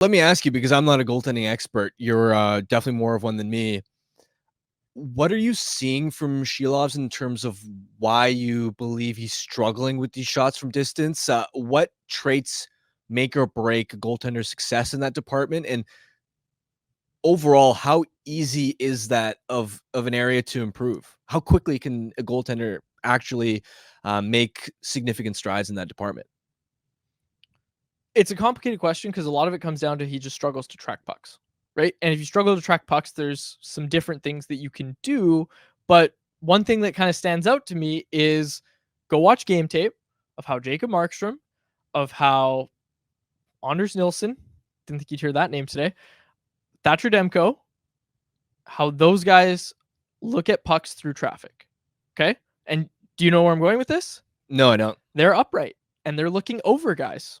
Let me ask you, because I'm not a goaltending expert. You're definitely more of one than me. What are you seeing from Shilovs in terms of why you believe he's struggling with these shots from distance? What traits make or break a goaltender's success in that department? And overall, how easy is that of an area to improve? How quickly can a goaltender actually make significant strides in that department? It's a complicated question because a lot of it comes down to he just struggles to track pucks, right? And if you struggle to track pucks, there's some different things that you can do. But one thing that kind of stands out to me is go watch game tape of how Jacob Markstrom, of how Anders Nilsson, didn't think you'd hear that name today, Thatcher Demko, how those guys look at pucks through traffic. Okay. And do you know where I'm going with this? No, I don't. They're upright and they're looking over guys.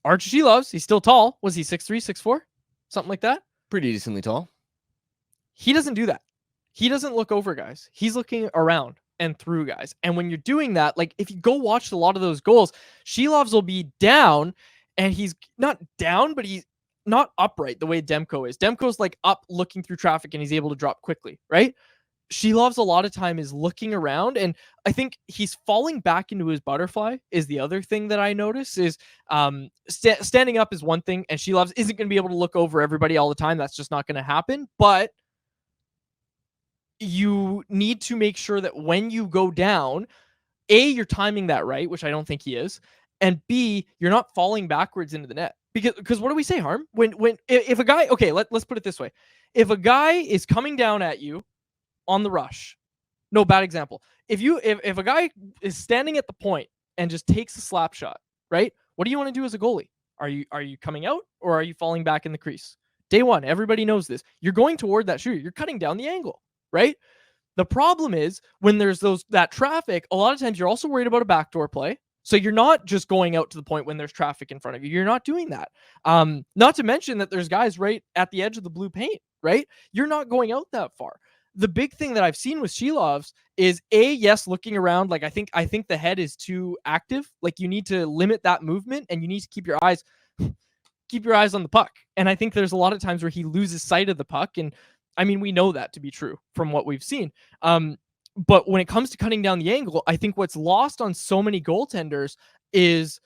Artūrs Šilovs, he's still tall. Was he 6'3", 6'4"? Something like that? Pretty decently tall. He doesn't do that. He doesn't look over guys. He's looking around and through guys. And when you're doing that, like if you go watch a lot of those goals, Šilovs will be down and he's not down, but he's not upright the way Demko is. Demko's like up looking through traffic and he's able to drop quickly, right? Šilovs a lot of time is looking around, and I think he's falling back into his butterfly is the other thing that I notice is standing up is one thing, and Šilovs isn't going to be able to look over everybody all the time. That's just not going to happen. But you need to make sure that when you go down, A, you're timing that right, which I don't think he is, and B, you're not falling backwards into the net. Because what do we say, Harm? If a guy, okay, let's put it this way. If a guy is coming down at you on the rush. No, bad example. If a guy is standing at the point and just takes a slap shot, right? What do you want to do as a goalie? Are you coming out or are you falling back in the crease? Day one, everybody knows this. You're going toward that shooter. You're cutting down the angle, right? The problem is when there's that traffic, a lot of times you're also worried about a backdoor play. So you're not just going out to the point when there's traffic in front of you. You're not doing that. Not to mention that there's guys right at the edge of the blue paint, right? You're not going out that far. The big thing that I've seen with Šilovs is yes, looking around. Like I think the head is too active. Like you need to limit that movement and you need to keep your eyes on the puck. And I think there's a lot of times where he loses sight of the puck. And I mean, we know that to be true from what we've seen. But when it comes to cutting down the angle, I think what's lost on so many goaltenders is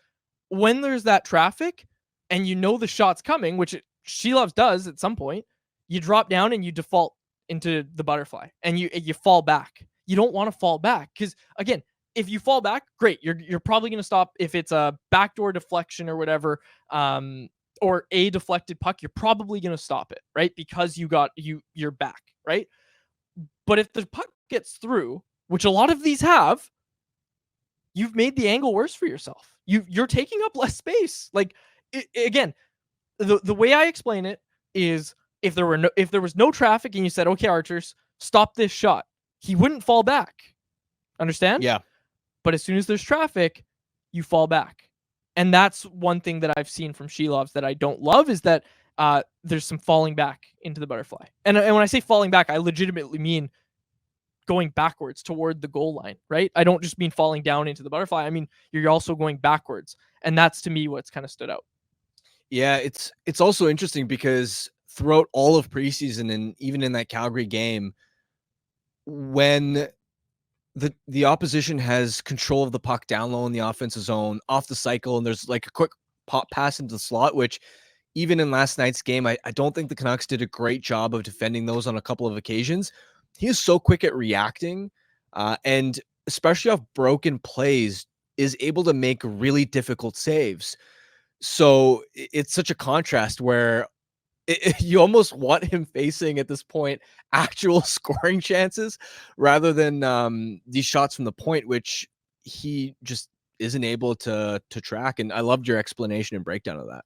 when there's that traffic and you know the shot's coming, which Šilovs does at some point, you drop down and you default into the butterfly and you fall back. You don't want to fall back because again, if you fall back, great. You're probably going to stop if it's a backdoor deflection or whatever, or a deflected puck. You're probably going to stop it, right? Because you're back, right? But if the puck gets through, which a lot of these have, you've made the angle worse for yourself. You're taking up less space. Like again, the way I explain it is if there was no traffic and you said, okay, Artūrs, stop this shot, he wouldn't fall back. Understand? Yeah. But as soon as there's traffic, you fall back. And that's one thing that I've seen from Šilovs that I don't love is that there's some falling back into the butterfly. And when I say falling back, I legitimately mean going backwards toward the goal line, right? I don't just mean falling down into the butterfly. I mean, you're also going backwards. And that's to me what's kind of stood out. Yeah, it's also interesting because throughout all of preseason and even in that Calgary game, when the opposition has control of the puck down low in the offensive zone, off the cycle, and there's like a quick pop pass into the slot, which even in last night's game, I don't think the Canucks did a great job of defending those on a couple of occasions. He is so quick at reacting, and especially off broken plays, is able to make really difficult saves. So it's such a contrast where you almost want him facing at this point actual scoring chances rather than these shots from the point, which he just isn't able to track. And I loved your explanation and breakdown of that.